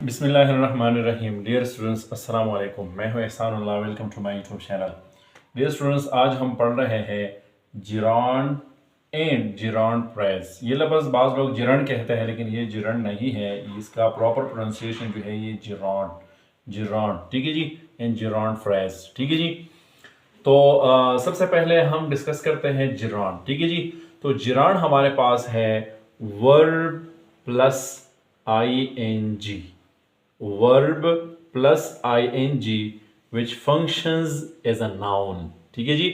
बिस्मिल्लाहिर्रहमानिर्रहीम। Dear students, अस्सलाम वालेकुम। मैं हूं Ehsanullah. Welcome to my YouTube channel. Dear students, आज हम पढ़ रहे हैं जिरांड एंड जिरांड फ्रेज। ये लफ्ज़ बाज़ लोग जिरांड कहते हैं, लेकिन ये जिरांड नहीं है। इसका प्रॉपर प्रोनाउंसिएशन जो है ये जिरांड जिरांड, ठीक है जी, एंड जिरांड फ्रेज, ठीक है जी। तो सबसे पहले हम डिस्कस करते हैं जिरांड, ठीक है जी। तो जिरांड हमारे पास है verb plus ing, verb plus ing which functions as a noun, ठीक है जी।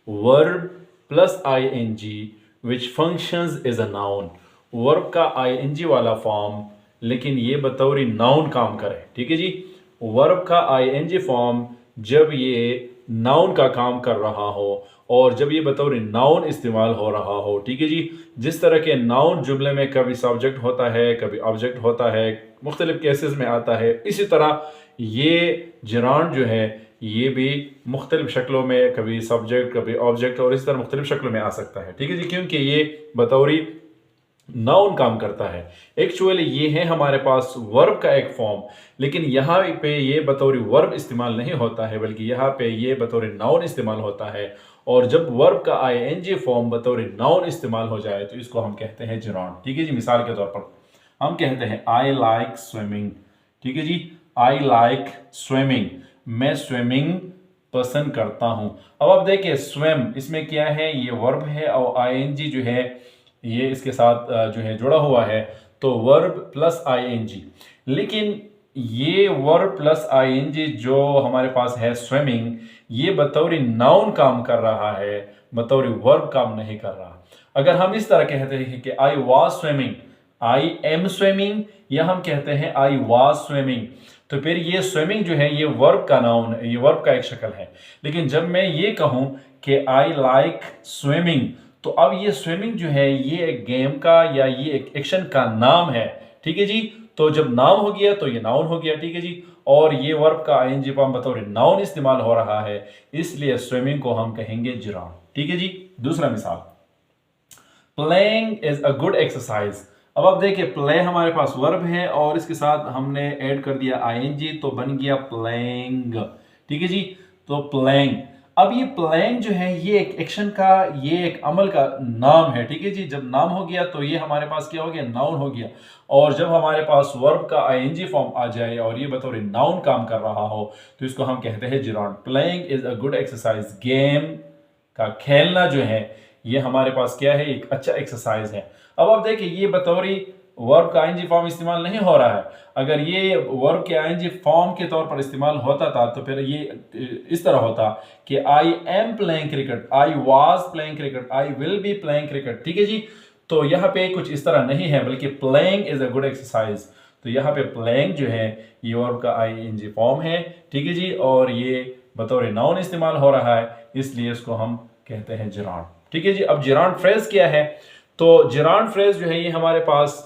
verb plus ing which functions as a noun, verb का ing वाला फॉर्म लेकिन ये बतौर नाउन काम करे, ठीक है जी। वर्ब का ing फॉर्म जब ये नाउन का काम कर रहा हो और जब ये बतौर नाउन इस्तेमाल हो रहा हो, ठीक है जी। जिस तरह के नाउन जुमले में कभी सब्जेक्ट होता है, कभी ऑब्जेक्ट होता है, मुख्तलिफ केसेस में आता है, इसी तरह ये जिरांड जो है ये भी मुख्तलिफ शक्लों में, कभी सब्जेक्ट कभी ऑब्जेक्ट और इस तरह मुख्तलिफ शक्लों में आ सकता है, ठीक है जी। क्योंकि ये बतौरी नाउन काम करता है। एक्चुअली ये है हमारे पास वर्ब का एक फॉर्म, लेकिन यहाँ पे ये बतौर वर्ब इस्तेमाल नहीं होता है, बल्कि यहाँ पे ये बतौर नाउन इस्तेमाल होता है। और जब वर्ब का ing फॉर्म बतौर नाउन इस्तेमाल हो जाए तो इसको हम कहते हैं जिरांड, ठीक है जी। मिसाल के तौर पर हम कहते हैं आई लाइक स्विमिंग, ठीक है जी। आई लाइक स्विमिंग, मैं स्विमिंग पसंद करता हूं। अब आप देखिए स्विम इसमें क्या है, ये वर्ब है और ing जो है ये इसके साथ जो है जुड़ा हुआ है, तो वर्ब प्लस ing। लेकिन ये वर्ब प्लस ing जो हमारे पास है स्विमिंग, ये बतौर नाउन काम कर रहा है, बतौर वर्ब काम नहीं कर रहा। अगर हम इस तरह कहते हैं कि I was swimming, I am swimming, या हम कहते हैं आई वॉज स्विमिंग, तो फिर ये स्विमिंग जो है ये वर्ब का नाउन है, ये वर्ब का एक शक्ल है। लेकिन जब मैं ये कहूं कि आई लाइक स्विमिंग, तो अब ये स्विमिंग जो है ये एक गेम का या ये एक एक्शन का नाम है, ठीक है जी। तो जब नाम हो गया तो ये नाउन हो गया, ठीक है जी। और ये वर्ब का ing फॉर्म बतौर नाउन इस्तेमाल हो रहा है, इसलिए स्विमिंग को हम कहेंगे जिरांड, ठीक है जी। दूसरा मिसाल, playing is a good exercise. अब आप देखिए प्ले हमारे पास वर्ब है और इसके साथ हमने ऐड कर दिया ing, तो बन गया प्लेइंग, ठीक है जी। तो प्लेइंग, अब ये प्लेइंग जो है ये एक एक्शन का, ये एक अमल का नाम है, ठीक है जी। जब नाम हो गया तो ये हमारे पास क्या हो गया, नाउन हो गया। और जब हमारे पास वर्ब का ing फॉर्म आ जाए और ये बतौर नाउन काम कर रहा हो तो इसको हम कहते हैं gerund. Playing is a good exercise, game का खेलना जो है ये हमारे पास क्या है, एक अच्छा एक्सरसाइज है। अब आप देखिए ये बतौरी वर्ब का ing फॉर्म इस्तेमाल नहीं हो रहा है। अगर ये वर्ब के ing फॉर्म के तौर पर इस्तेमाल होता था तो फिर ये इस तरह होता कि I am playing cricket, I was playing cricket, I will be playing cricket, ठीक है जी। तो यहाँ पे कुछ इस तरह नहीं है, बल्कि playing is a good exercise. तो यहाँ पे प्लेइंग जो है ये वर्ब का ing फॉर्म है, ठीक है जी। और ये बतौर नाउन इस्तेमाल हो रहा है, इसलिए इसको हम कहते हैं जिरांड, ठीक है जी। अब जिरांड फ्रेज क्या है, तो जिरांड फ्रेज जो है ये हमारे पास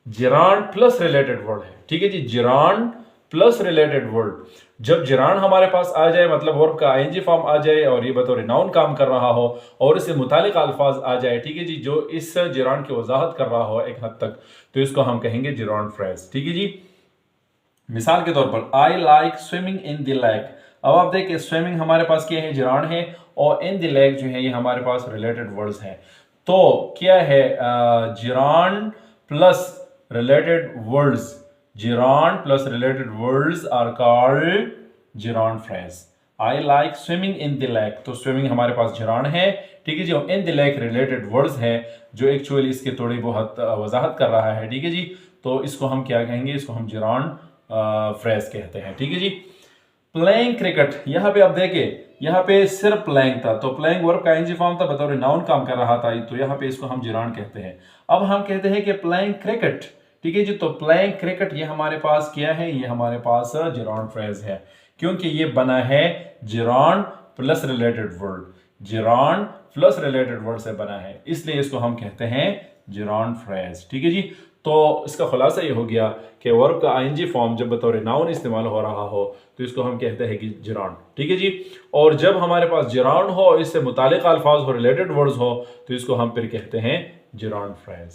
जिरांड प्लस रिलेटेड वर्ड है, ठीक है जी। जिरांड प्लस रिलेटेड वर्ड, जब जिरांड हमारे पास आ जाए, मतलब वर्ब का ing फॉर्म आ जाए और ये बतौर नाउन काम कर रहा हो और इससे मुतालिक अल्फाज आ जाए, ठीक है जी, जो इस जिरांड की वजाहत कर रहा हो एक हद तक, तो इसको हम कहेंगे जिरांड फ्रेज, ठीक है जी। मिसाल के तौर पर I like swimming in the lake. अब आप देखिए स्विमिंग हमारे पास क्या है, जिरांड है, और इन द लेक जो है ये हमारे पास रिलेटेड वर्ड्स हैं। तो क्या है, gerund plus related words, gerund plus related words are called gerund phrase. I like swimming in the lake, तो swimming हमारे पास gerund है, ठीक है जी। और in the lake related words है जो एक्चुअली इसके थोड़ी बहुत वजाहत कर रहा है, ठीक है जी। तो इसको हम क्या कहेंगे, इसको हम gerund phrase कहते हैं, ठीक है जी। प्लेइंग क्रिकेट, यहाँ पे आप देखिए यहाँ पे सिर्फ प्लेइंग था, तो प्लेइंग वर्ब का ing फॉर्म था, बतौर नाउन काम कर रहा था, तो यहाँ पे इसको हम जिरांड कहते हैं। अब हम कहते हैं कि प्लेइंग क्रिकेट, ठीक है जी। तो प्लेइंग क्रिकेट ये हमारे पास क्या है, ये हमारे पास जिरांड फ्रेज है, क्योंकि ये बना है gerund plus related word, gerund plus related word से बना है, इसलिए इसको हम कहते हैं जिरांड फ्रेज, ठीक है जी। तो इसका खुलासा ये हो गया कि वर्ब का ing फॉर्म जब बतौर नाउन इस्तेमाल हो रहा हो तो इसको हम कहते हैं कि जिरांड, ठीक है जी। और जब हमारे पास जिरांड हो, इससे मुतालिक अल्फाज हो, रिलेटेड वर्ड्स हो, तो इसको हम फिर कहते हैं जिरांड फ्रेज।